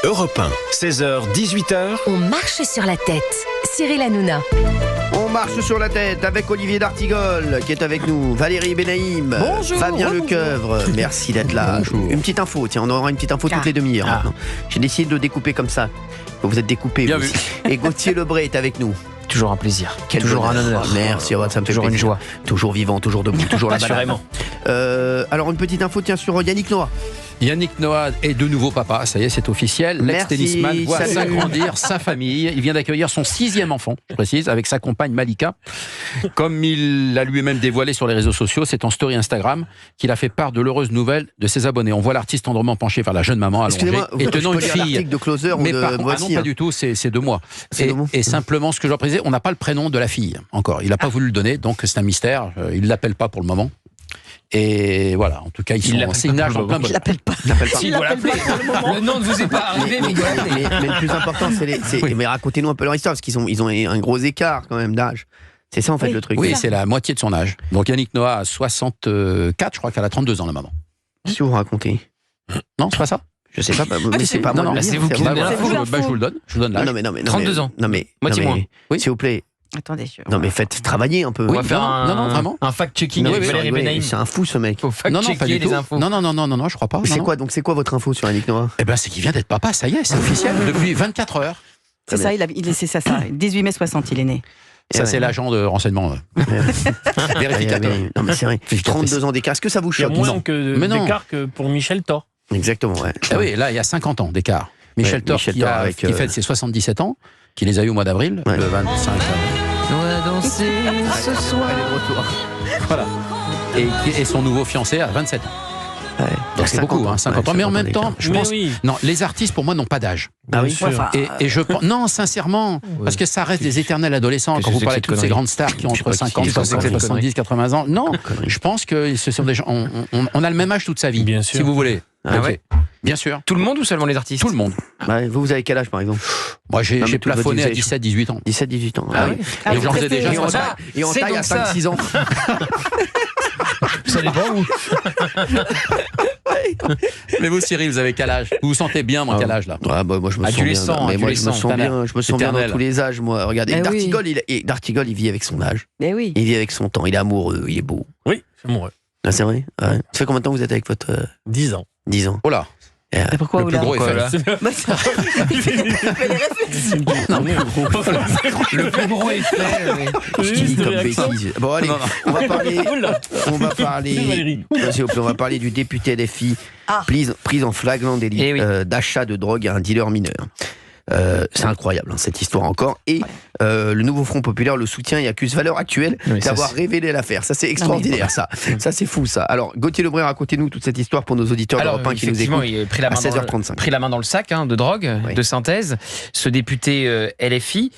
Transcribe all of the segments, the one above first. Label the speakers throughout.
Speaker 1: Europe 1, 16h, 18h.
Speaker 2: On marche sur la tête. Cyril Hanouna.
Speaker 3: On marche sur la tête avec Olivier d'Artigol qui est avec nous, Valérie Benaïm,
Speaker 4: Bonjour,
Speaker 3: Fabien
Speaker 4: bonjour.
Speaker 3: Lecoeuvre, merci d'être là.
Speaker 4: Bonjour.
Speaker 3: Une petite info, tiens, on aura une petite info toutes les demi-heures maintenant. J'ai décidé de le découper comme ça. Vous êtes découpé.
Speaker 4: Bien
Speaker 3: vous
Speaker 4: vu.
Speaker 3: aussi. Et Gauthier Lebray est avec nous.
Speaker 4: Toujours un plaisir.
Speaker 3: Quel
Speaker 4: toujours
Speaker 3: bonheur.
Speaker 4: un honneur.
Speaker 3: Merci, ça me fait
Speaker 4: Toujours une
Speaker 3: plaisir.
Speaker 4: joie.
Speaker 3: Toujours vivant, toujours debout, toujours la banane.
Speaker 4: Assurément.
Speaker 3: Alors une petite info, tiens, sur Yannick Noah.
Speaker 5: Yannick Noah est de nouveau papa, ça y est, c'est officiel.
Speaker 3: Merci,
Speaker 5: L'ex-tennisman voit
Speaker 3: salut.
Speaker 5: s'agrandir sa famille. Il vient d'accueillir son 6e enfant, je précise, avec sa compagne Malika. Comme il l'a lui-même dévoilé sur les réseaux sociaux, c'est en story Instagram qu'il a fait part de l'heureuse nouvelle de ses abonnés. On voit l'artiste tendrement penché vers la jeune maman allongée
Speaker 3: Excusez-moi,
Speaker 5: et
Speaker 3: je
Speaker 5: tenant
Speaker 3: peux
Speaker 5: une
Speaker 3: lire
Speaker 5: fille.
Speaker 3: l'article de Closer ou
Speaker 5: Mais
Speaker 3: de
Speaker 5: par contre,
Speaker 3: Voici,
Speaker 5: non, pas
Speaker 3: hein.
Speaker 5: du tout, c'est 2 mois.
Speaker 3: C'est 2 mois.
Speaker 5: Et simplement, ce que je préciser, on n'a pas le prénom de la fille encore. Il n'a pas voulu le donner, donc c'est un mystère. Il ne l'appelle pas pour le moment. Et voilà, en tout cas, c'est une âge en plein bonheur.
Speaker 4: Si, il doit l'appeler. Le nom ne vous est pas arrivé, mais il doit l'appeler.
Speaker 3: Mais le plus important, mais racontez-nous un peu leur histoire, parce qu'ils ont un gros écart quand même d'âge. C'est ça en fait le truc.
Speaker 5: Oui, c'est la moitié de son âge. Donc Yannick Noah a 64, je crois qu'elle a 32 ans, la maman.
Speaker 3: Qu'est-ce que vous racontez?
Speaker 5: Non, c'est pas ça.
Speaker 3: Je sais pas, mais c'est pas moi.
Speaker 5: Non,
Speaker 3: de le
Speaker 4: c'est
Speaker 3: dire,
Speaker 4: vous qui
Speaker 3: moi.
Speaker 4: donnez
Speaker 5: Voilà,
Speaker 4: l'info.
Speaker 5: je vous le donne. Je vous donne l'âge.
Speaker 3: Non, mais
Speaker 4: 32 ans.
Speaker 3: Non mais
Speaker 4: Moitié moins.
Speaker 3: Oui, s'il vous plaît.
Speaker 6: Attendez,
Speaker 3: Non mais faites travailler un peu.
Speaker 5: Oui,
Speaker 4: On va faire
Speaker 5: non, vraiment.
Speaker 4: un fact-checking
Speaker 3: Non,
Speaker 4: avec
Speaker 3: mais
Speaker 4: Valérie
Speaker 3: rigolez,
Speaker 4: Benaïm.
Speaker 3: c'est un fou ce mec.
Speaker 4: Faut
Speaker 5: Non, pas
Speaker 4: fact-checker
Speaker 5: du tout.
Speaker 4: les infos.
Speaker 5: Non, je crois pas.
Speaker 3: C'est
Speaker 5: Non,
Speaker 3: quoi donc? C'est quoi votre info sur Yannick Noah?
Speaker 5: Eh ben, c'est qu'il vient d'être papa, ça y est, c'est officiel, depuis 24 heures.
Speaker 6: C'est ça, c'est ça. 18 mai 60, il est né.
Speaker 5: Ça,
Speaker 3: Ouais.
Speaker 5: c'est l'agent de renseignement. Vérificateur.
Speaker 3: Non mais c'est vrai. 32 ans d'écart. Est-ce que ça vous
Speaker 7: Il y a
Speaker 3: choque?
Speaker 7: moins
Speaker 3: Non.
Speaker 7: que
Speaker 5: Mais non.
Speaker 7: d'écart que pour Michel Thor.
Speaker 3: Exactement, ouais.
Speaker 5: Ah oui, là, il y a 50 ans d'écart. Michel Thor,
Speaker 3: Michel
Speaker 5: qui,
Speaker 3: Thor avec,
Speaker 5: qui fête ses 77 ans, qui les a eu au mois d'avril,
Speaker 3: Ouais.
Speaker 5: le 25 avril.
Speaker 4: On va danser ce soir.
Speaker 3: Elle est de retour.
Speaker 5: Voilà. Et son nouveau fiancé a 27 ans.
Speaker 3: Ouais.
Speaker 5: Donc c'est beaucoup, 50 ans. Mais en même temps, je
Speaker 7: Mais
Speaker 5: pense.
Speaker 7: oui.
Speaker 5: Non, les artistes, pour moi, n'ont pas d'âge.
Speaker 3: Ah oui.
Speaker 7: Bien sûr.
Speaker 6: Enfin,
Speaker 5: Et je pense. Non, sincèrement, parce que ça reste des éternels adolescents.
Speaker 4: Qu'est-ce
Speaker 5: Quand
Speaker 4: que
Speaker 5: vous
Speaker 4: c'est
Speaker 5: parlez
Speaker 4: que
Speaker 5: de toutes
Speaker 4: cette
Speaker 5: ces
Speaker 4: connerie
Speaker 5: grandes stars qui ont
Speaker 4: Je sais
Speaker 5: entre
Speaker 4: pas
Speaker 5: 50,
Speaker 4: qui-
Speaker 5: 60,
Speaker 4: c'est que cette
Speaker 5: 70, 80 ans. Non,
Speaker 3: Connerie.
Speaker 5: je pense que ce sont des gens. On a le même âge toute sa vie.
Speaker 7: Bien sûr.
Speaker 5: Si vous voulez.
Speaker 4: Ah
Speaker 5: Ok.
Speaker 4: ouais.
Speaker 5: Bien sûr.
Speaker 4: Tout le monde ou seulement les artistes?
Speaker 5: Tout le monde.
Speaker 3: Ouais, vous avez quel âge par exemple?
Speaker 5: Moi, j'ai
Speaker 3: Non, mais tout
Speaker 5: plafonné à
Speaker 3: votre
Speaker 5: 17, 18 ans.
Speaker 3: 17, 18 ans.
Speaker 4: Ah oui.
Speaker 6: Ah,
Speaker 5: Les
Speaker 6: vous
Speaker 5: gens faisaient
Speaker 6: restez-
Speaker 5: déjà
Speaker 3: Et on
Speaker 5: ça.
Speaker 3: taille, et on
Speaker 4: C'est
Speaker 3: taille à
Speaker 4: donc ça.
Speaker 3: 5-6 ans.
Speaker 7: Ça dépend où.
Speaker 5: Mais vous, Cyril, vous avez quel âge? Vous vous sentez bien dans quel âge là?
Speaker 3: Ouais, bah, moi je me sens
Speaker 4: Adolescent,
Speaker 3: bien. Mais moi je me
Speaker 4: adolescent,
Speaker 3: sens bien. Je me sens bien dans
Speaker 5: éternel.
Speaker 3: tous les âges. Moi, regardez,
Speaker 6: Eh
Speaker 3: D'Artigol, D'Artigol, il vit avec son âge.
Speaker 6: Mais oui.
Speaker 3: Il vit avec son temps. Il est amoureux. Il est beau.
Speaker 7: Oui, c'est amoureux.
Speaker 3: Ah, c'est vrai. Ouais. Ça fait combien de temps que vous êtes avec votre
Speaker 7: 10 ans.
Speaker 3: 10 ans?
Speaker 5: Oh là,
Speaker 6: Mais pourquoi
Speaker 5: le
Speaker 6: vous
Speaker 5: plus
Speaker 6: là
Speaker 5: gros est
Speaker 4: Quoi,
Speaker 5: fait.
Speaker 4: là
Speaker 6: Bah, ça- il fait les réflexes.
Speaker 4: Le plus gros effet.
Speaker 3: Je dis comme bêtise. Bon, allez, on va parler. On va parler.
Speaker 7: Valérie.
Speaker 3: S'il vous plaît, on va parler du député LFI
Speaker 6: Ah.
Speaker 3: prise en flagrant délit
Speaker 4: Eh oui.
Speaker 3: d'achat de drogue à un dealer mineur. C'est incroyable, hein, cette histoire encore. Et le nouveau Front Populaire le soutient et accuse Valeurs Actuelles
Speaker 4: Oui, ça,
Speaker 3: d'avoir
Speaker 4: c'est-
Speaker 3: révélé l'affaire. Ça, c'est extraordinaire, ça. Ça, c'est fou, ça. Alors, Gauthier Lebray, racontez-nous toute cette histoire pour nos auditeurs
Speaker 4: Alors,
Speaker 3: d'Europe 1 qui nous
Speaker 4: effectivement,
Speaker 3: écoutent.
Speaker 4: il a pris la
Speaker 3: À
Speaker 4: main
Speaker 3: 16h35.
Speaker 4: pris la main dans le sac de drogue,
Speaker 3: Oui.
Speaker 4: de synthèse. Ce député LFI,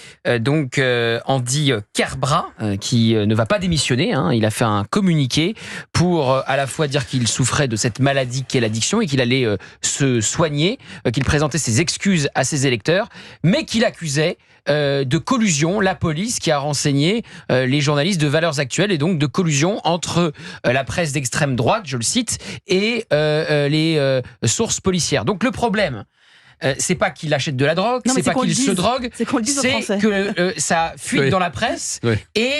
Speaker 4: Andy Kerbrat, qui ne va pas démissionner. Il a fait un communiqué pour à la fois dire qu'il souffrait de cette maladie qu'est l'addiction et qu'il allait se soigner, qu'il présentait ses excuses à ses électeurs, mais qu'il accusait de collusion la police qui a renseigné les journalistes de Valeurs Actuelles et donc de collusion entre la presse d'extrême droite, je le cite, et les sources policières. Donc le problème, c'est pas qu'il achète de la drogue,
Speaker 6: Non, mais
Speaker 4: c'est pas
Speaker 6: qu'on
Speaker 4: qu'il
Speaker 6: le
Speaker 4: se
Speaker 6: dise.
Speaker 4: drogue,
Speaker 6: C'est qu'on le dise aux
Speaker 4: c'est
Speaker 6: Français.
Speaker 4: que ça fuite
Speaker 5: Oui.
Speaker 4: dans la presse
Speaker 5: Oui.
Speaker 4: et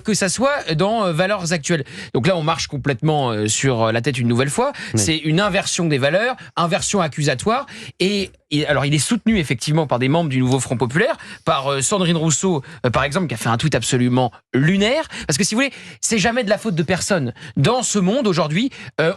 Speaker 4: que ça soit dans Valeurs Actuelles. Donc là, on marche complètement sur la tête une nouvelle fois.
Speaker 3: Oui.
Speaker 4: C'est une inversion des valeurs, inversion accusatoire. Et alors, il est soutenu effectivement par des membres du nouveau Front Populaire, par Sandrine Rousseau, par exemple, qui a fait un tweet absolument lunaire. Parce que si vous voulez, c'est jamais de la faute de personne. Dans ce monde, aujourd'hui,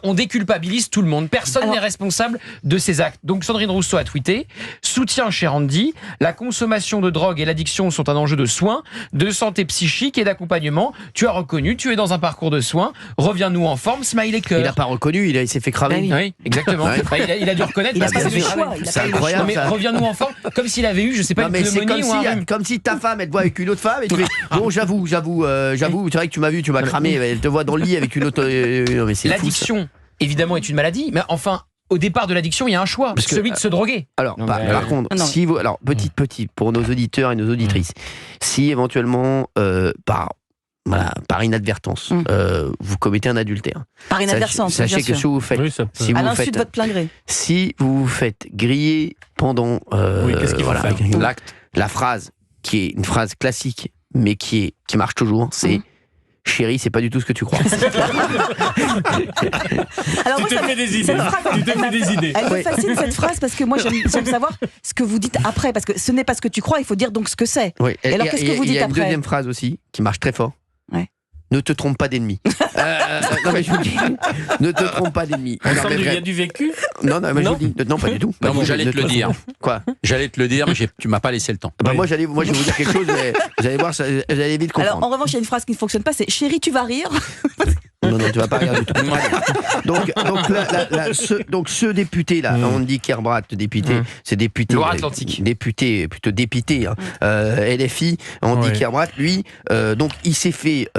Speaker 4: on déculpabilise tout le monde. Personne
Speaker 6: Alors-
Speaker 4: n'est responsable de ses actes. Donc Sandrine Rousseau a tweeté « Soutien cher Andy, la consommation de drogue et l'addiction sont un enjeu de soins, de santé psychique et d'accompagnement. Tu as reconnu, tu es dans un parcours de soins. Reviens-nous en forme, smiley cœur. »
Speaker 3: Il n'a pas reconnu, il s'est fait cramer.
Speaker 6: Bah
Speaker 4: Oui, exactement.
Speaker 3: Ouais.
Speaker 4: Bah, il a dû reconnaître
Speaker 6: Il a
Speaker 4: parce
Speaker 6: pas
Speaker 4: que
Speaker 6: eu
Speaker 4: c'est
Speaker 6: le choix. Il a
Speaker 3: C'est
Speaker 6: pas eu le
Speaker 3: incroyable.
Speaker 4: Non mais
Speaker 3: ça.
Speaker 4: reviens-nous en forme, comme s'il avait eu, je sais pas,
Speaker 3: Non,
Speaker 4: une
Speaker 3: mais c'est
Speaker 4: pneumonie ou un rhume.
Speaker 3: comme si ta femme, elle te voit avec une autre femme et tu fais bon, j'avoue, c'est vrai que tu m'as vu, tu m'as cramé, elle te voit dans le lit avec une autre. Non, mais c'est fou, ça.
Speaker 4: L'addiction, évidemment, est une maladie, mais enfin, au départ de l'addiction, il y a un choix,
Speaker 3: Parce que-
Speaker 4: celui de se droguer.
Speaker 3: Alors,
Speaker 4: Non,
Speaker 3: par
Speaker 4: mais-
Speaker 3: contre,
Speaker 6: Non.
Speaker 3: si vous, alors petit, pour nos auditeurs et nos auditrices, si éventuellement, par voilà, par inadvertance, vous commettez un adultère.
Speaker 6: Par inadvertance,
Speaker 3: Sachez
Speaker 6: bien
Speaker 3: que
Speaker 6: sûr.
Speaker 3: si vous faites,
Speaker 7: Oui, ça peut.
Speaker 3: si
Speaker 6: À
Speaker 3: vous
Speaker 6: l'insu
Speaker 3: faites,
Speaker 6: de votre plein gré.
Speaker 3: si vous vous faites griller pendant
Speaker 7: Oui, qu'est-ce qu'il faut faire
Speaker 5: L'acte.
Speaker 3: la phrase qui est une phrase classique, mais qui marche toujours, c'est chérie, c'est pas du tout ce que tu crois.
Speaker 6: Alors
Speaker 7: Tu
Speaker 6: moi,
Speaker 7: te
Speaker 6: ça
Speaker 7: fais
Speaker 6: me-
Speaker 7: des idées.
Speaker 6: cette phrase,
Speaker 7: Tu te fais des idées.
Speaker 6: Elle me fascine cette phrase parce que moi j'aime savoir ce que vous dites après, parce que ce n'est pas ce que tu crois, il faut dire donc ce que c'est.
Speaker 3: Oui.
Speaker 6: Et alors, qu'est-ce que vous
Speaker 3: Il y
Speaker 6: dites
Speaker 3: a une
Speaker 6: après
Speaker 3: deuxième phrase aussi qui marche très fort.
Speaker 6: Ouais.
Speaker 3: Ne te trompe pas d'ennemi. Non, mais je vous le dis, ne te trompe pas d'ennemi. Non,
Speaker 7: Ensemble,
Speaker 3: mais
Speaker 7: il y a
Speaker 3: vrai-
Speaker 7: du vécu.
Speaker 3: non, mais je
Speaker 7: Non.
Speaker 3: vous le dis, non, pas du tout. Pas
Speaker 5: Non,
Speaker 3: du tout.
Speaker 5: j'allais te le dire.
Speaker 3: Quoi
Speaker 5: J'allais te le dire, mais tu m'as pas laissé le temps.
Speaker 3: Bah,
Speaker 7: Oui.
Speaker 3: moi, je vais vous dire quelque chose, vous allez voir, vous allez vite comprendre.
Speaker 6: Alors en revanche, il y a une phrase qui ne fonctionne pas, c'est chérie, tu vas rire.
Speaker 3: Non, tu vas pas rire du tout. Donc ce député-là, on dit Kerbrat, député, c'est député.
Speaker 4: Loire-Atlantique.
Speaker 3: Député, plutôt dépité, LFI, on dit
Speaker 7: Ouais.
Speaker 3: Kerbrat, lui, donc il s'est fait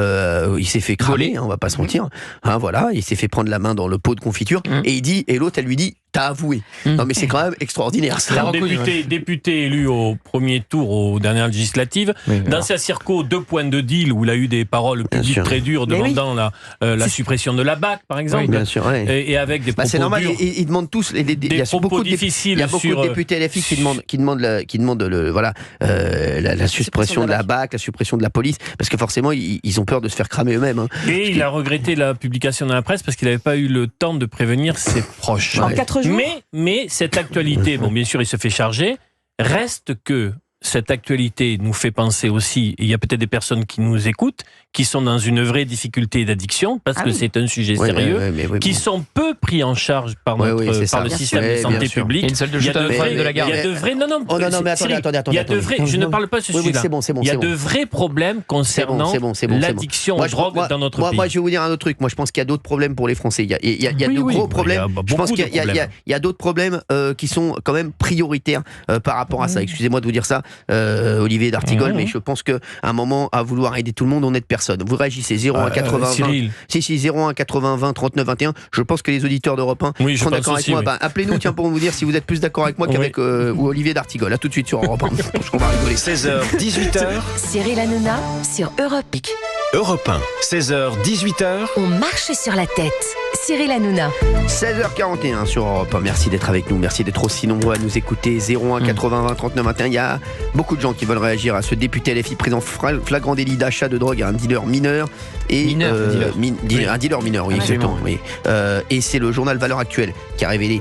Speaker 3: cramer, on va pas se mentir. Hein, voilà, il s'est fait prendre la main dans le pot de confiture, et l'autre, elle lui dit, t'as avoué. Non, mais c'est quand même extraordinaire, ça.
Speaker 7: Alors,
Speaker 4: reconnu,
Speaker 7: député élu au premier tour aux dernières législatives. Dans sa circo, 2 points de deal où il a eu des paroles publiques
Speaker 3: sûr.
Speaker 7: très dures
Speaker 6: Mais
Speaker 7: demandant la suppression de la BAC, par exemple.
Speaker 3: Oui, bien sûr, ouais.
Speaker 7: Et avec des propos
Speaker 3: C'est normal,
Speaker 7: durs.
Speaker 3: ils demandent tous. Il y a
Speaker 7: propos
Speaker 3: beaucoup de
Speaker 7: difficiles
Speaker 3: il y a beaucoup
Speaker 7: sur,
Speaker 3: de députés LFI qui demandent la suppression de la BAC, la suppression de la police, parce que forcément ils ont peur de se faire cramer eux-mêmes. Hein.
Speaker 7: Et il a regretté la publication dans la presse parce qu'il n'avait pas eu le temps de prévenir ses proches.
Speaker 6: En 4 jours.
Speaker 7: Mais cette actualité, bon, bien sûr, il se fait charger, reste que cette actualité nous fait penser aussi, et il y a peut-être des personnes qui nous écoutent, qui sont dans une vraie difficulté d'addiction, parce que c'est un sujet sérieux, qui sont peu pris en charge par,
Speaker 3: c'est ça.
Speaker 7: le
Speaker 3: Bien
Speaker 7: système
Speaker 3: sûr.
Speaker 7: de
Speaker 3: Ouais,
Speaker 7: santé
Speaker 3: bien sûr.
Speaker 7: publique.
Speaker 4: Il y a une salle de chute à
Speaker 7: vrais-
Speaker 4: de la gare.
Speaker 7: Il y a de vrais... Non,
Speaker 3: Oh non, mais
Speaker 7: Cyril,
Speaker 3: attendez.
Speaker 7: il y a de vrais... Je ne parle pas de ce
Speaker 3: Oui,
Speaker 7: sujet-là.
Speaker 3: c'est bon.
Speaker 7: Il y a de vrais problèmes concernant l'addiction aux drogues dans notre pays.
Speaker 3: Moi, je vais vous dire un autre truc. Moi, je pense qu'il y a d'autres problèmes pour les Français. Il y a de gros problèmes.
Speaker 7: Il y a
Speaker 3: Je pense
Speaker 7: beaucoup
Speaker 3: qu'il
Speaker 7: de problèmes.
Speaker 3: y a d'autres problèmes qui sont quand même prioritaires par rapport à ça. Excusez-moi de vous dire ça, Olivier d'Artigol, mais je pense qu'à un moment, à vouloir aider tout le monde, on n'aide personne. Vous réagissez 01 80
Speaker 7: Cyril.
Speaker 3: 20. Si, 01 80 20 39 21. Je pense que les auditeurs d'Europe 1
Speaker 7: Oui, je
Speaker 3: sont
Speaker 7: pense
Speaker 3: d'accord avec
Speaker 7: aussi,
Speaker 3: moi.
Speaker 7: oui.
Speaker 3: Bah, appelez-nous, tiens, pour vous dire si vous êtes plus d'accord avec moi qu'avec ou Olivier d'Artigol. À tout de suite sur Europe 1. Je pense qu'on va rigoler.
Speaker 1: 16h, 18h,
Speaker 2: Cyril Hanouna sur Europe 1.
Speaker 1: Europe 1. 16h, 18h,
Speaker 2: On marche sur la tête. Cyril Hanouna.
Speaker 3: 16h41 sur Europe 1. Merci d'être avec nous. Merci d'être aussi nombreux à nous écouter. 01 80 20 39 21. Il y a beaucoup de gens qui veulent réagir à ce député LFI pris en flagrant délit d'achat de drogue à un dealer mineur. Un dealer mineur, oui, exactement. Oui. Et c'est le journal Valeurs Actuelles qui a révélé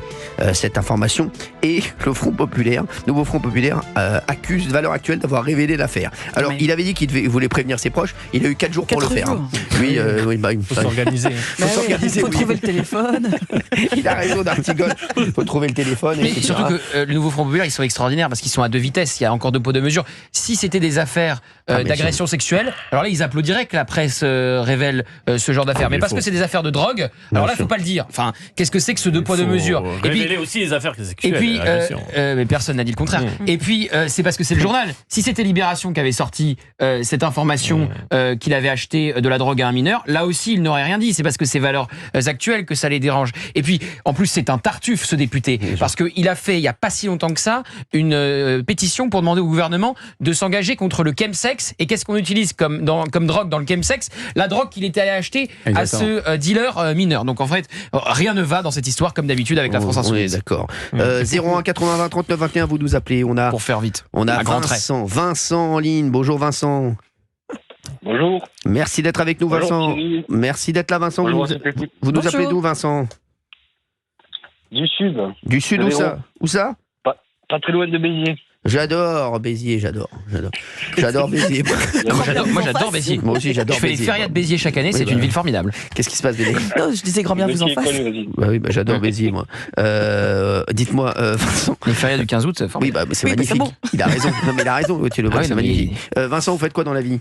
Speaker 3: cette information. Et le Front Populaire, nouveau Front Populaire, accuse Valeurs Actuelles d'avoir révélé l'affaire. Alors, il avait dit qu'il voulait prévenir ses proches. Il a eu 4 jours pour le
Speaker 6: 4
Speaker 3: faire.
Speaker 6: jours.
Speaker 3: Oui,
Speaker 7: Il faut s'organiser.
Speaker 6: Bah oui,
Speaker 3: s'organiser,
Speaker 6: faut
Speaker 3: oui.
Speaker 6: trouver le téléphone.
Speaker 3: Il a raison d'Artigol. Il faut trouver le téléphone.
Speaker 4: Mais
Speaker 3: etc.
Speaker 4: surtout que le nouveau Front Populaire, ils sont extraordinaires parce qu'ils sont à 2 vitesses. Il y a encore 2 poids, 2 mesures. Si c'était des affaires
Speaker 3: mais
Speaker 4: d'agression sexuelle, alors là, ils applaudiraient que la presse révèle ce genre d'affaires. Mais parce que c'est des affaires de drogue, alors là, il faut pas le dire. Enfin, qu'est-ce que c'est que ce 2 poids, 2 mesures? Et puis,
Speaker 7: Révéler aussi les affaires
Speaker 4: et
Speaker 7: sexuelles.
Speaker 4: puis
Speaker 7: attention.
Speaker 4: mais personne n'a dit le contraire. Et puis, c'est parce que c'est le journal. Si c'était Libération qui avait sorti cette information qu'il avait acheté de la drogue à un mineur, là aussi, il n'aurait rien dit. C'est parce que c'est Valeurs Actuelles que ça les dérange. Et puis, en plus, c'est un tartuffe, ce député. Parce qu'il a fait, il n'y a pas si longtemps que ça, une pétition pour demander au gouvernement de s'engager contre le chemsex. Et qu'est-ce qu'on utilise comme drogue dans le chemsex? La drogue qu'il était allé acheter à ce dealer mineur. Donc, en fait, rien ne va dans cette histoire, comme d'habitude, avec la France
Speaker 3: On est
Speaker 4: Insoumise.
Speaker 3: d'accord. 01 80 20 39 21, vous nous appelez. On a
Speaker 4: Pour faire vite.
Speaker 3: un
Speaker 4: grand trait.
Speaker 3: Vincent en ligne. Bonjour Vincent.
Speaker 8: Bonjour.
Speaker 3: Merci d'être avec nous,
Speaker 8: Bonjour,
Speaker 3: Vincent.
Speaker 8: Thierry.
Speaker 3: Merci d'être là, Vincent.
Speaker 8: Bonjour,
Speaker 3: Vous
Speaker 8: écoute.
Speaker 3: nous
Speaker 6: Bonjour.
Speaker 3: appelez d'où, Vincent?
Speaker 8: Du Sud,
Speaker 3: Du Sud, où ça? Où ça?
Speaker 8: pas très loin de Béziers.
Speaker 3: J'adore Béziers, j'adore Béziers.
Speaker 4: Moi, j'adore Béziers.
Speaker 3: Moi aussi, j'adore
Speaker 4: Je fais les
Speaker 3: Béziers.
Speaker 4: férias de Béziers chaque année,
Speaker 3: Oui,
Speaker 4: c'est
Speaker 3: bah,
Speaker 4: une ville formidable.
Speaker 3: Qu'est-ce qui se passe, Béziers?
Speaker 6: Non, je disais grand bien vous en
Speaker 8: Béziers est
Speaker 6: face.
Speaker 8: connu, vas-y.
Speaker 3: Bah oui, j'adore Béziers, moi. Dites-moi, Vincent.
Speaker 4: Les férias du 15 août, c'est
Speaker 3: Oui,
Speaker 4: formidable.
Speaker 3: bah, c'est
Speaker 6: Oui, bah, c'est
Speaker 3: magnifique.
Speaker 6: bon.
Speaker 3: Il a raison. Non, mais il a raison, Gauthier Lebret,
Speaker 4: Ah oui,
Speaker 3: c'est
Speaker 4: non, mais-
Speaker 3: magnifique. Vincent, vous faites quoi dans la vie?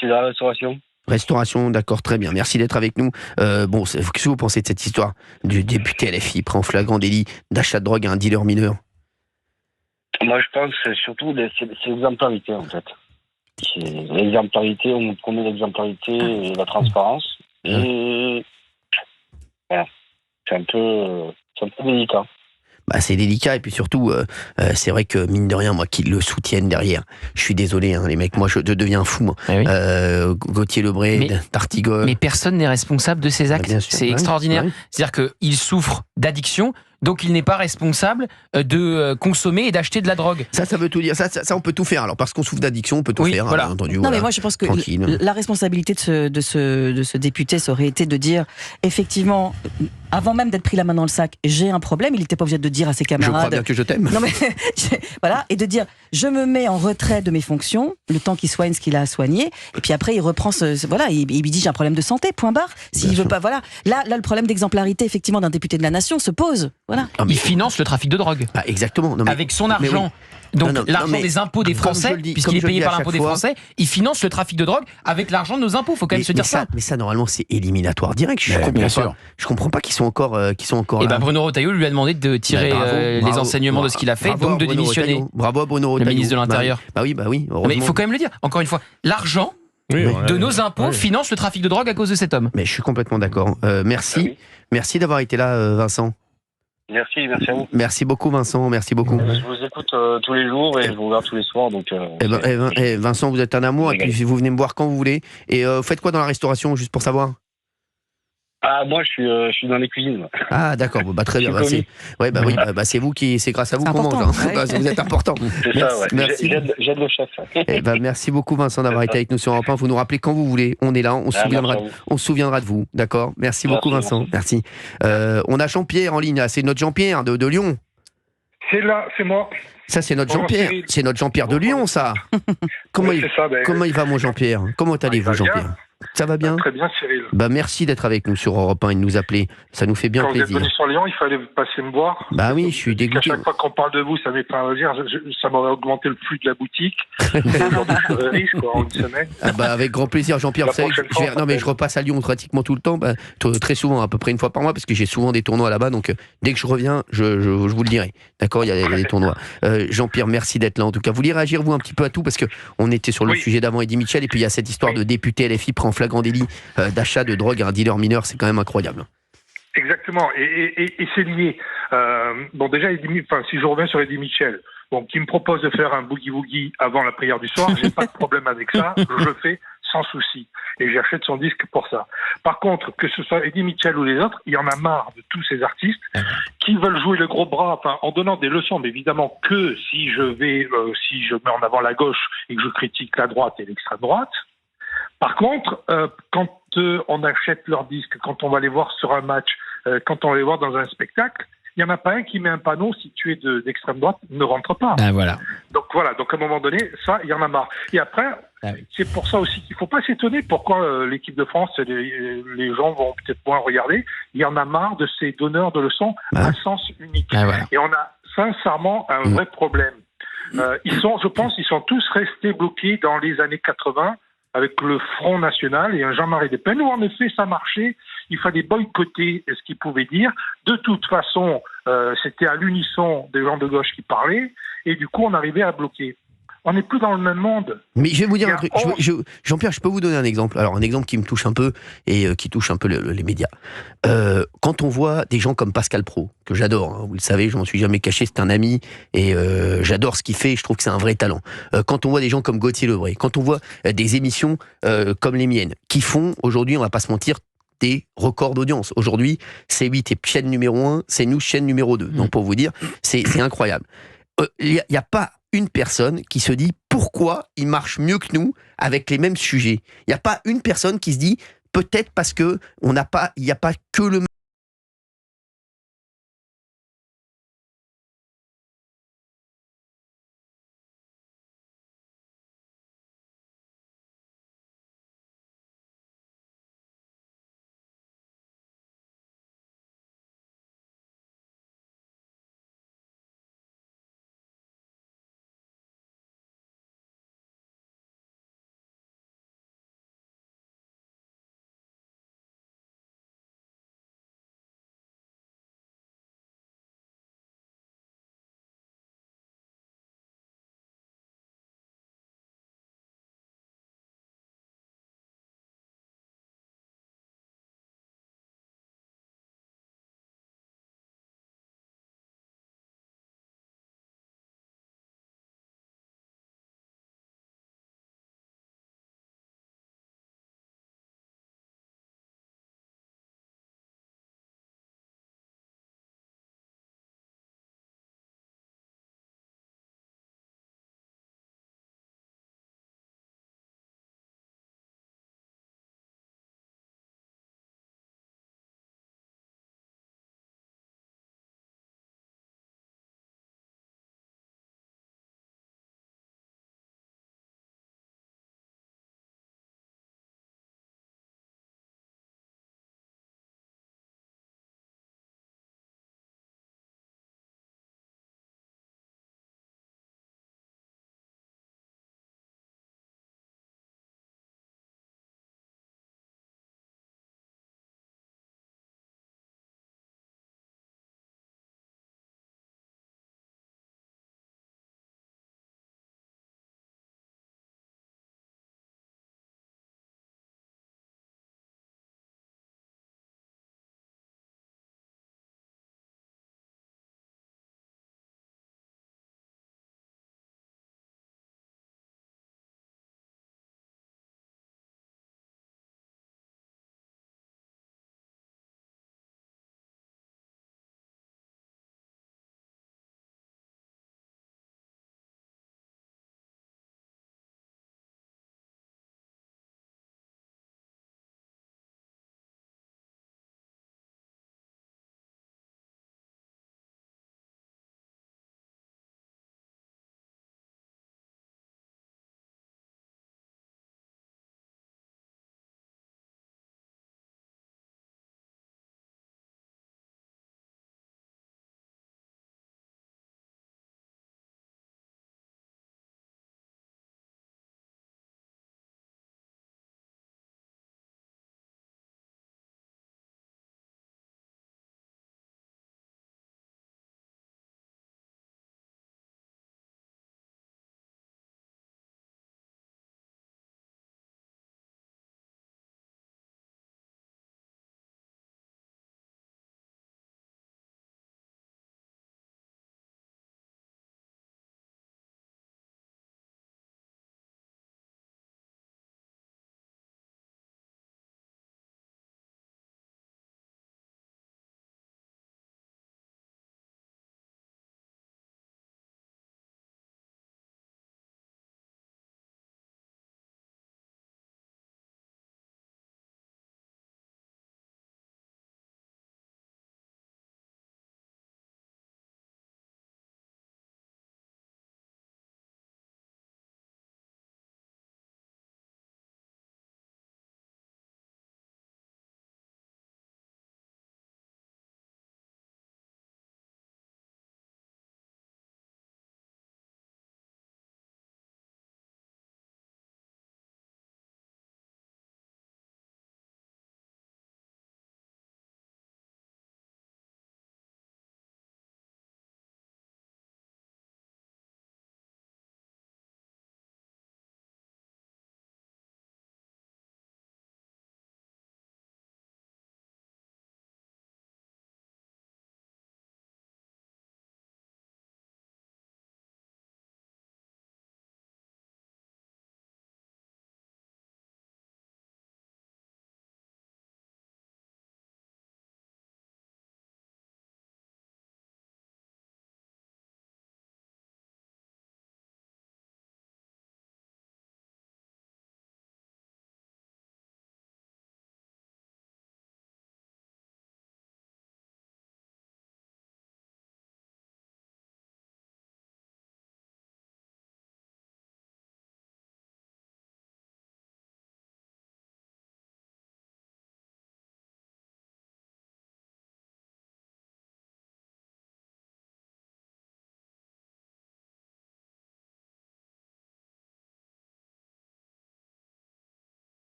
Speaker 8: C'est la restauration.
Speaker 3: Restauration, d'accord, très bien. Merci d'être avec nous. Qu'est-ce que vous pensez de cette histoire du député LFI pris en flagrant délit d'achat de drogue à un dealer mineur?
Speaker 8: Moi, je pense surtout c'est l'exemplarité, en fait. C'est l'exemplarité, on promet l'exemplarité et la transparence. Et voilà. C'est un peu délicat.
Speaker 3: c'est délicat. Et puis surtout, c'est vrai que mine de rien, moi, qu'ils le soutiennent derrière, je suis désolé, hein, les mecs, moi je deviens fou. Moi.
Speaker 4: Ah oui.
Speaker 3: Gauthier Lebray, D'Artigol.
Speaker 4: Mais personne n'est responsable de ses actes.
Speaker 3: Bien sûr,
Speaker 4: C'est
Speaker 3: ouais,
Speaker 4: extraordinaire.
Speaker 3: ouais.
Speaker 4: C'est-à-dire qu'il souffre d'addiction, donc il n'est pas responsable de consommer et d'acheter de la drogue.
Speaker 3: Ça veut tout dire. Ça, on peut tout faire. Alors, parce qu'on souffre d'addiction, on peut tout
Speaker 4: Oui,
Speaker 3: faire,
Speaker 4: voilà.
Speaker 3: bien entendu.
Speaker 6: Non,
Speaker 3: voilà.
Speaker 6: mais moi je pense que
Speaker 3: Tranquille.
Speaker 6: la responsabilité de ce député, ça aurait été de dire, effectivement, avant même d'être pris la main dans le sac, j'ai un problème. Il n'était pas obligé de dire à ses
Speaker 3: Je crois
Speaker 6: camarades.
Speaker 3: bien que je t'aime.
Speaker 6: Non mais voilà, et de dire je me mets en retrait de mes fonctions le temps qu'il soigne ce qu'il a à soigner, et puis après il reprend voilà, il lui dit j'ai un problème de santé, point barre. S'il
Speaker 3: Bien
Speaker 6: veut
Speaker 3: sûr.
Speaker 6: pas, voilà, là le problème d'exemplarité effectivement d'un député de la nation se pose, voilà.
Speaker 3: Ah, mais-
Speaker 4: Il finance le trafic de drogue.
Speaker 3: Exactement. Non, mais-
Speaker 4: Avec son
Speaker 3: mais
Speaker 4: argent.
Speaker 3: oui.
Speaker 4: Donc
Speaker 3: Non,
Speaker 4: l'argent
Speaker 3: mais
Speaker 4: des impôts des
Speaker 3: comme
Speaker 4: Français,
Speaker 3: je le dis-
Speaker 4: puisqu'il
Speaker 3: comme
Speaker 4: est
Speaker 3: je le
Speaker 4: payé
Speaker 3: dis à
Speaker 4: par
Speaker 3: chaque
Speaker 4: l'impôt des
Speaker 3: fois-
Speaker 4: Français, il finance le trafic de drogue avec l'argent de nos impôts. Faut quand même se dire ça.
Speaker 3: Mais ça, normalement, c'est éliminatoire direct. Je
Speaker 5: Mais
Speaker 3: comprends
Speaker 5: bien
Speaker 3: pas.
Speaker 5: sûr.
Speaker 3: Je comprends pas qu'ils sont encore
Speaker 4: Et
Speaker 3: là.
Speaker 4: Bruno Retailleau lui a demandé de tirer
Speaker 3: Bravo,
Speaker 4: les
Speaker 3: bravo,
Speaker 4: enseignements de ce qu'il a fait,
Speaker 3: bravo
Speaker 4: donc de
Speaker 3: à Bruno
Speaker 4: démissionner.
Speaker 3: Retailleau. Bravo à Bruno
Speaker 4: Le
Speaker 3: Retailleau.
Speaker 4: ministre de l'Intérieur.
Speaker 3: Bah oui.
Speaker 4: Mais il
Speaker 3: heureusement.
Speaker 4: faut quand même le dire. Encore une fois, l'argent de nos impôts finance le trafic de drogue à cause de cet homme.
Speaker 3: Mais je suis complètement d'accord. Merci.
Speaker 8: Ah oui.
Speaker 3: Merci d'avoir été là, Vincent.
Speaker 8: Merci à vous.
Speaker 3: Merci beaucoup, Vincent. Merci beaucoup.
Speaker 8: Je vous écoute tous les jours et je vous regarde tous les soirs. Donc,
Speaker 3: Vincent, vous êtes un amour. Et
Speaker 8: Régal.
Speaker 3: puis vous venez me voir quand vous voulez. Et vous faites quoi dans la restauration, juste pour savoir?
Speaker 8: moi, je suis dans les cuisines. Moi.
Speaker 3: Ah, d'accord. Bon, très bien.
Speaker 8: Je suis
Speaker 3: Oui, c'est vous c'est grâce à vous
Speaker 6: C'est
Speaker 3: qu'on mange.
Speaker 6: important,
Speaker 3: Hein.
Speaker 6: ouais.
Speaker 3: Vous êtes important.
Speaker 8: C'est
Speaker 3: Merci,
Speaker 8: ça, ouais.
Speaker 3: merci.
Speaker 8: J'aide le chef.
Speaker 3: Merci beaucoup, Vincent, d'avoir été avec nous sur Europe 1. Vous nous rappelez quand vous voulez. On est là. On se souviendra.
Speaker 8: merci à vous.
Speaker 3: On se souviendra de vous, d'accord? Merci beaucoup,
Speaker 8: Merci,
Speaker 3: Vincent. Merci. On a Jean-Pierre en ligne. C'est notre Jean-Pierre de Lyon.
Speaker 9: C'est là, c'est moi.
Speaker 3: Ça, c'est notre
Speaker 9: Bonjour,
Speaker 3: Jean-Pierre.
Speaker 9: Cyril.
Speaker 3: C'est notre Jean-Pierre de Lyon, ça. Comment,
Speaker 9: Oui,
Speaker 3: il,
Speaker 9: c'est ça, ben,
Speaker 3: comment il va, mon Jean-Pierre? Comment allez-vous,
Speaker 9: va bien.
Speaker 3: Jean-Pierre? Ça va bien?
Speaker 9: Très bien, Cyril.
Speaker 3: Merci d'être avec nous sur Europe 1 et de nous appeler. Ça nous fait bien
Speaker 9: Quand vous êtes
Speaker 3: plaisir.
Speaker 9: venu sur Lyon, il fallait passer me voir.
Speaker 3: Bah oui, je suis
Speaker 9: À
Speaker 3: dégoûté.
Speaker 9: chaque fois qu'on parle de vous, ça m'est pas à dire. Ça m'aurait augmenté le flux de la boutique. Aujourd'hui, je ferais riche, quoi, en une semaine.
Speaker 3: Ah bah avec grand plaisir, Jean-Pierre.
Speaker 9: La
Speaker 3: Vous savez,
Speaker 9: prochaine fois, on
Speaker 3: non mais je
Speaker 9: s'appelle.
Speaker 3: repasse à Lyon pratiquement tout le temps, très souvent, à peu près une fois par mois, parce que j'ai souvent des tournois là-bas. Donc dès que je reviens, je vous le dirai. D'accord, il y a des tournois. Jean-Pierre, merci d'être là. En tout cas, vous voulez réagir vous un petit peu à tout, parce que on était sur le
Speaker 9: Oui.
Speaker 3: sujet d'avant Eddie Mitchell, et puis il y a cette histoire de député LFI pris en flagrant délit d'achat de drogue à un dealer mineur. C'est quand même incroyable.
Speaker 9: Exactement. Et c'est lié. Déjà, si je reviens sur Eddie Mitchell, qui me propose de faire un boogie-woogie avant la prière du soir, j'ai pas de problème avec ça. Je le fais sans souci. Et j'achète son disque pour ça. Par contre, que ce soit Eddie Mitchell ou les autres, il y en a marre de tous ces artistes qui veulent jouer le gros bras, en donnant des leçons, mais évidemment que si je mets en avant la gauche et que je critique la droite et l'extrême droite. Par contre, quand on achète leurs disques, quand on va les voir sur un match, quand on va les voir dans un spectacle, il n'y en a pas un qui met un panneau si tu es d'extrême droite, ne rentre pas.
Speaker 4: Ah, voilà.
Speaker 9: Donc voilà, donc à un moment donné, ça, il y en a marre. Et après, c'est pour ça aussi qu'il ne faut pas s'étonner pourquoi l'équipe de France, les gens vont peut-être moins regarder. Il y en a marre de ces donneurs de leçons à sens unique.
Speaker 4: Ah, voilà.
Speaker 9: Et on a sincèrement un vrai problème. Je pense, ils sont tous restés bloqués dans les années 80 avec le Front National et un Jean-Marie Le Pen, où en effet ça marchait, il fallait boycotter ce qu'ils pouvaient dire. De toute façon, c'était à l'unisson des gens de gauche qui parlaient, et du coup on arrivait à bloquer. On n'est plus dans le même monde.
Speaker 3: Mais je vais vous dire un truc.
Speaker 9: Il y a
Speaker 3: Jean-Pierre, je peux vous donner un exemple. Alors, un exemple qui me touche un peu et qui touche un peu les médias. Quand on voit des gens comme Pascal Praud, que j'adore, hein, vous le savez, je m'en suis jamais caché, c'est un ami et j'adore ce qu'il fait, je trouve que c'est un vrai talent. Quand on voit des gens comme Gauthier Lebray, quand on voit des émissions comme les miennes, qui font aujourd'hui, on va pas se mentir, des records d'audience. Aujourd'hui, C8 est chaîne numéro 1, c'est nous chaîne numéro 2. Donc, pour vous dire, c'est incroyable. Il n'y a pas une personne qui se dit pourquoi il marche mieux que nous avec les mêmes sujets. Il n'y a pas une personne qui se dit peut-être parce que il n'y a pas que le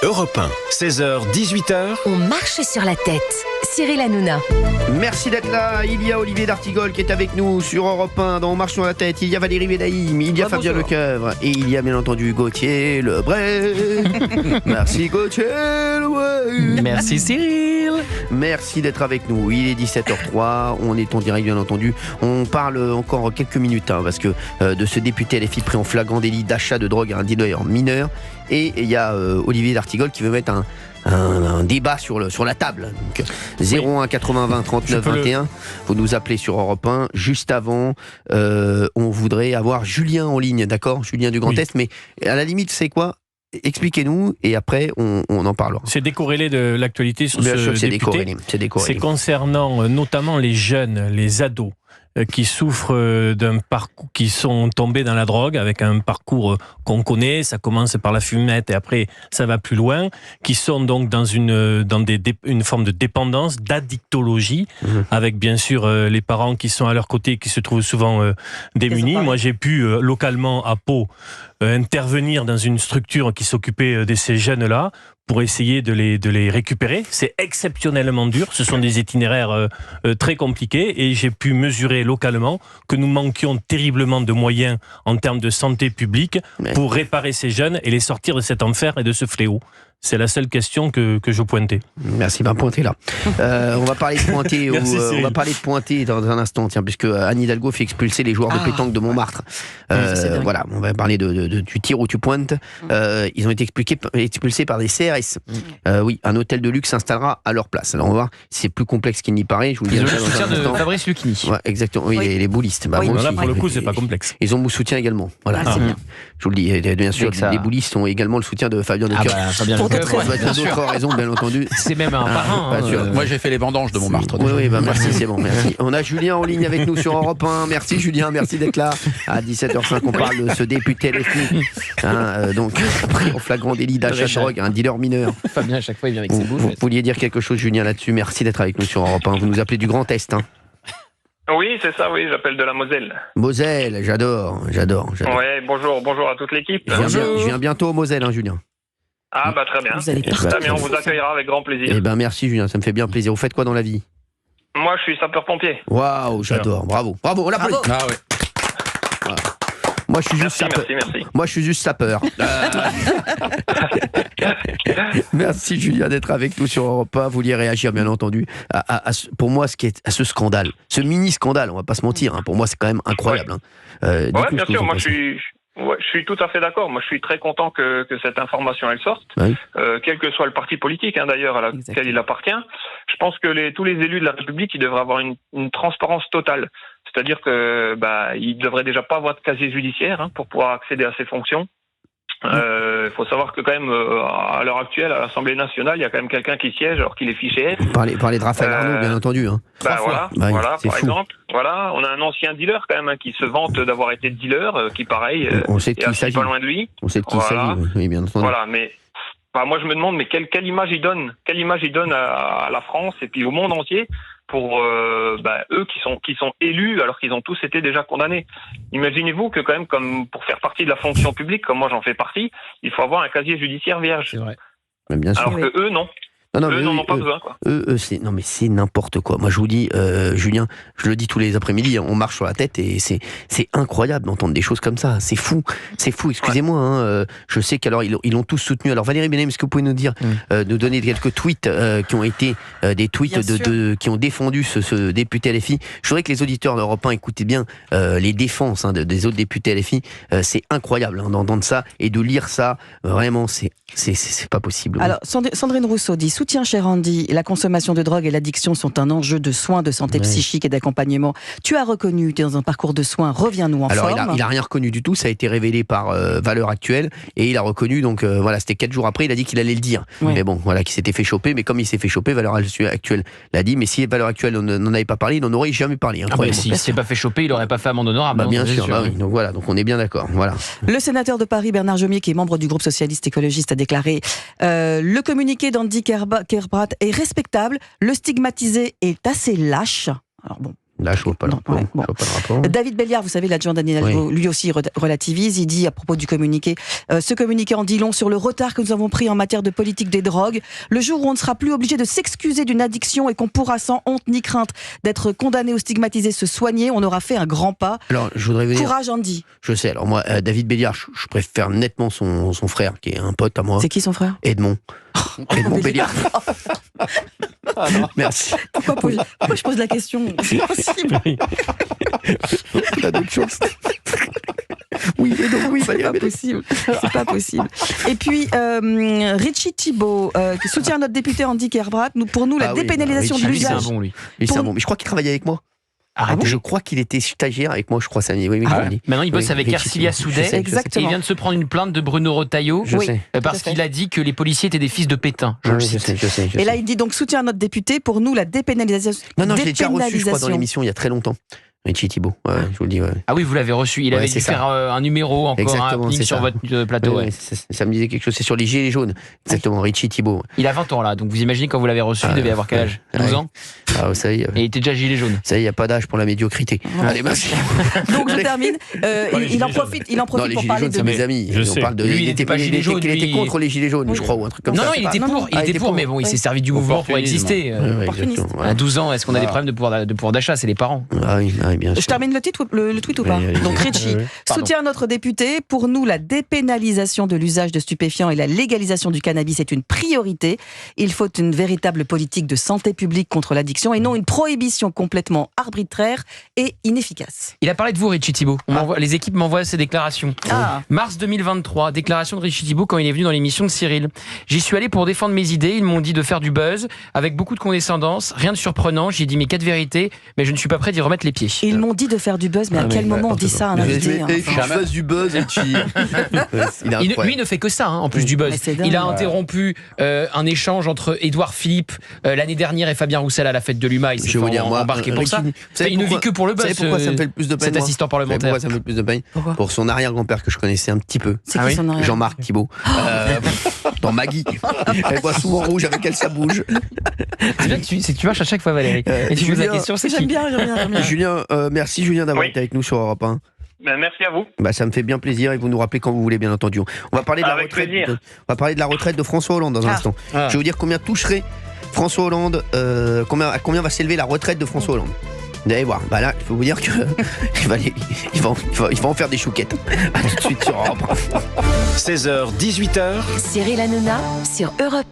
Speaker 1: Europe 1, 16h-18h.
Speaker 2: On marche sur la tête. Cyril Hanouna.
Speaker 3: Merci d'être là. Il y a Olivier d'Artigol qui est avec nous sur Europe 1 dans On marche sur la tête. Il y a Valérie Bédaïm, il y a Fabien Lecoeuvre et il y a bien entendu Gauthier Lebray. Merci Gauthier Lebray.
Speaker 4: Merci Cyril.
Speaker 3: Merci d'être avec nous. Il est 17h03, on est en direct bien entendu. On parle encore quelques minutes parce que de ce député LFI pris en flagrant délit d'achat de drogue à un dealer mineur. Et il y a Olivier d'Artigol qui veut mettre un débat sur la table. Donc, 01 80 20 39 21. Vous nous appelez sur Europe 1. Juste avant, on voudrait avoir Julien en ligne, d'accord ? Julien du Grand Est. Mais à la limite, c'est quoi ? Expliquez-nous et après on en parlera.
Speaker 7: C'est décorrélé de l'actualité sur
Speaker 3: Bien
Speaker 7: ce
Speaker 3: sûr, c'est
Speaker 7: député.
Speaker 3: décorrélé.
Speaker 7: C'est concernant notamment les jeunes, les ados qui souffrent d'un parcours, qui sont tombés dans la drogue avec un parcours qu'on connaît, ça commence par la fumette et après ça va plus loin, qui sont donc dans une forme de dépendance, d'addictologie, avec bien sûr les parents qui sont à leur côté, qui se trouvent souvent démunis. Moi j'ai pu localement à Pau intervenir dans une structure qui s'occupait de ces jeunes-là pour essayer de les récupérer. C'est exceptionnellement dur, ce sont des itinéraires très compliqués et j'ai pu mesurer localement que nous manquions terriblement de moyens en termes de santé publique pour réparer ces jeunes et les sortir de cet enfer et de ce fléau. C'est la seule question que je pointais.
Speaker 3: Merci, pointez là. On va parler de pointer. On va parler de pointer dans un instant, tiens, puisque Anne Hidalgo fait expulser les joueurs de pétanque de Montmartre. Voilà, on va parler du tir où tu pointes. Ils ont été expulsés par des CRS. Oui, un hôtel de luxe s'installera à leur place. Alors on va voir, c'est plus complexe qu'il n'y paraît. Je vous le dis.
Speaker 4: Ils ont le soutien de Fabrice Lucchini.
Speaker 3: Ouais, exactement. Oui, les boulistes.
Speaker 7: Là, pour le coup, c'est pas complexe.
Speaker 3: Ils ont mon soutien également. Voilà, c'est bien. Je vous le dis. Bien sûr, les boulistes ont également le soutien de Fabien Lecoeuvre. Pour d'autres raisons, bien entendu.
Speaker 4: C'est même un parrain.
Speaker 5: Moi, j'ai fait les vendanges de Montmartre.
Speaker 3: Oui, merci, c'est bon. Merci. On a Julien en ligne avec nous sur Europe 1. Merci Julien, merci d'être là. À 17h05, on parle de ce député LFI. Donc, pris en flagrant délit d'achat de drogue, un dealer mineur.
Speaker 4: Fabien, à chaque fois, il vient avec ses bouches.
Speaker 3: Vous vouliez dire quelque chose, Julien, là-dessus. Merci d'être avec nous sur Europe 1. Vous nous appelez du Grand Est.
Speaker 10: Oui, c'est ça, oui, j'appelle de la Moselle.
Speaker 3: Moselle, j'adore.
Speaker 10: Ouais, bonjour à toute l'équipe.
Speaker 3: Je viens bientôt au Moselle, Julien.
Speaker 10: Ah bah très bien. Très bien, on vous accueillera avec grand plaisir.
Speaker 3: Eh ben merci Julien, ça me fait bien plaisir. Vous faites quoi dans la vie ?
Speaker 10: Moi je suis sapeur-pompier.
Speaker 3: Waouh, j'adore, bravo, on l'applaudit.
Speaker 5: Ah ouais.
Speaker 3: Voilà. Moi je suis juste sapeur.
Speaker 10: Merci.
Speaker 3: Moi je suis juste sapeur. Merci Julien d'être avec nous sur Europe 1. Vous vouliez réagir bien entendu pour moi à ce scandale, ce mini scandale, on va pas se mentir. Pour moi c'est quand même incroyable.
Speaker 10: Ouais, bien sûr, moi je suis tout à fait d'accord. Moi, je suis très content que cette information elle sorte, quel que soit le parti politique d'ailleurs à laquelle il appartient. Je pense que tous les élus de la République, ils devraient avoir une transparence totale. C'est-à-dire que ils devraient déjà pas avoir de casier judiciaire pour pouvoir accéder à ces fonctions. Faut savoir que quand même à l'heure actuelle à l'Assemblée nationale, il y a quand même quelqu'un qui siège alors qu'il est fiché F.
Speaker 3: Parlez de Raphaël Arnaud, bien entendu.
Speaker 10: Voilà, par exemple. Voilà, on a un ancien dealer quand même qui se vante d'avoir été dealer, qui pareil
Speaker 3: on sait de qui il s'agit.
Speaker 10: Pas loin de lui.
Speaker 3: On sait de qui il s'agit, oui, bien entendu.
Speaker 10: Voilà, mais moi je me demande quelle image il donne, à la France et puis au monde entier pour eux qui sont élus alors qu'ils ont tous été déjà condamnés. Imaginez-vous que quand même, comme pour faire partie de la fonction publique, comme moi j'en fais partie, il faut avoir un casier judiciaire vierge.
Speaker 4: C'est vrai.
Speaker 3: Bien sûr.
Speaker 10: Alors que eux non. Eux n'en ont pas besoin, quoi.
Speaker 3: C'est n'importe quoi. Moi, je vous dis, Julien, je le dis tous les après-midi, on marche sur la tête et c'est incroyable d'entendre des choses comme ça. C'est fou. Excusez-moi. Je sais qu'alors ils l'ont tous soutenu. Alors Valérie Bédaïm, est-ce que vous pouvez nous dire, nous donner quelques tweets qui ont été des tweets qui ont défendu ce député LFI. Je voudrais que les auditeurs d'Europe 1 écoutez bien les défenses des autres députés LFI. C'est incroyable d'entendre ça et de lire ça. Vraiment, c'est pas possible.
Speaker 6: Alors Sandrine Rousseau dit: soutien cher Andy, la consommation de drogue et l'addiction sont un enjeu de soins, de santé psychique et d'accompagnement. Tu as reconnu, tu es dans un parcours de soins, reviens-nous en forme.
Speaker 3: Alors il a rien reconnu du tout, ça a été révélé par Valeurs Actuelles et il a reconnu, donc c'était 4 jours après, il a dit qu'il allait le dire. Mais bon, voilà, qu'il s'était fait choper, mais comme il s'est fait choper, Valeurs Actuelles l'a dit, mais si Valeurs Actuelles n'en avait pas parlé, il n'en aurait jamais parlé.
Speaker 4: S'il s'est pas fait choper, il aurait pas fait amende honorable.
Speaker 3: Bien sûr, donc voilà, donc on est bien d'accord. Voilà.
Speaker 6: Le sénateur de Paris, Bernard Jomier, qui est membre du groupe socialiste écologiste, a déclaré le communiqué d'Andy Kerbrat est respectable, le stigmatiser est assez lâche. Alors bon,
Speaker 3: Là, je vois pas le rapport.
Speaker 6: Ouais, bon.
Speaker 3: Je vois pas le rapport.
Speaker 6: David Belliard, vous savez, l'adjoint d'Anne Hidalgo, lui aussi relativise. Il dit à propos du communiqué, ce communiqué en dit long sur le retard que nous avons pris en matière de politique des drogues. Le jour où on ne sera plus obligé de s'excuser d'une addiction et qu'on pourra sans honte ni crainte d'être condamné ou stigmatisé se soigner, on aura fait un grand pas.
Speaker 3: Alors, je voudrais venir.
Speaker 6: Courage, Andy.
Speaker 3: Je sais. Alors moi, David Belliard, je préfère nettement son frère, qui est un pote à moi.
Speaker 6: C'est qui son frère?
Speaker 3: Edmond. Edmond Belliard. Merci.
Speaker 6: Pourquoi je pose la question? C'est possible.
Speaker 3: On a d'autres choses. Oui, mais donc oui,
Speaker 6: c'est pas possible. C'est pas possible. Et puis Richie Thibault, qui soutient notre député Andy Kerbrat. Pour nous, la dépénalisation de l'usage.
Speaker 4: C'est un bon, lui.
Speaker 3: C'est un bon. Mais je crois qu'il travaillait avec moi.
Speaker 4: Arrêtez.
Speaker 3: Je crois qu'il était stagiaire avec moi, je crois, Samy. Oui,
Speaker 4: Maintenant, il bosse avec Ercilia Soudet.
Speaker 6: Exactement.
Speaker 4: Et il vient de se prendre une plainte de Bruno Retailleau parce qu'il a dit que les policiers étaient des fils de Pétain. Je sais.
Speaker 6: Et là, il dit donc soutien à notre député. Pour nous, la dépénalisation.
Speaker 3: Non, je l'ai déjà reçu, je crois, dans l'émission il y a très longtemps. Richie Thibault, je vous le dis.
Speaker 4: Ah oui, vous l'avez reçu. Il avait dû faire un numéro, encore un happening sur votre plateau.
Speaker 3: Ça me disait quelque chose. C'est sur les gilets jaunes. Exactement, Richie Thibault.
Speaker 4: Il a 20 ans là, donc vous imaginez quand vous l'avez reçu, il devait avoir quel âge? 12 ans?
Speaker 3: Ah, ça y est.
Speaker 4: Et il était déjà gilet jaune.
Speaker 3: Ça y est, il n'y a pas d'âge pour la médiocrité. Allez, merci.
Speaker 6: Donc je termine. Il en profite pour parler de
Speaker 3: mes amis.
Speaker 7: On parle de.
Speaker 4: Lui, il était pas gilet jaune.
Speaker 3: Il était contre les gilets jaunes, je crois, ou un truc comme ça.
Speaker 4: Non, il était pour, mais bon, il s'est servi du mouvement pour exister. À 12 ans, est-ce qu'on a des problèmes de pouvoir d'achat? C'est les parents.
Speaker 3: Ah oui, bien sûr.
Speaker 6: Je termine le tweet ou pas? Donc Richie, soutien à notre député. Pour nous, la dépénalisation de l'usage de stupéfiants et la légalisation du cannabis est une priorité. Il faut une véritable politique de santé publique contre l'addiction et non une prohibition complètement arbitraire et inefficace.
Speaker 4: Il a parlé de vous, Richie Thibault. Les équipes m'envoient ses déclarations. Mars 2023, déclaration de Richie Thibault quand il est venu dans l'émission de Cyril. J'y suis allé pour défendre mes idées. Ils m'ont dit de faire du buzz avec beaucoup de condescendance. Rien de surprenant. J'ai dit mes 4 vérités, mais je ne suis pas prêt d'y remettre les pieds.
Speaker 6: Ils m'ont dit de faire du buzz, mais à quel moment on dit ça à un invité?
Speaker 3: Il faut que je fasse du buzz, Richie.
Speaker 4: Lui ne fait que ça, en plus du buzz. Il a interrompu un échange entre Édouard Philippe l'année dernière et Fabien Roussel à la fête de l'UMA. Il s'est embarqué pour ça. Il ne vit que pour le buzz.
Speaker 3: Vous savez pourquoi ça me fait le plus de peine?
Speaker 4: Cet assistant parlementaire.
Speaker 3: Pourquoi ça me fait le plus de peine? Pour son arrière-grand-père que je connaissais un petit peu.
Speaker 6: C'est qui son arrière?
Speaker 3: Jean-Marc Thibault. Dans Maggie. Elle voit souvent rouge avec elle, ça bouge.
Speaker 4: C'est bien que tu marches à chaque fois, Valérie. Et tu poses la question, c'est qui?
Speaker 6: J'aime bien.
Speaker 3: Julien, merci Julien d'avoir été avec nous sur Europe 1.
Speaker 10: Merci à vous.
Speaker 3: Ça me fait bien plaisir et vous nous rappelez quand vous voulez, bien entendu. On va parler de la retraite de François Hollande dans un instant. Je vais vous dire combien toucherait François Hollande, à combien va s'élever la retraite de François Hollande. Vous allez voir, là, il faut vous dire que il va en faire des chouquettes. À tout de suite sur Europe 1.
Speaker 1: 16h, 18h.
Speaker 2: Cyril Hanouna sur Europe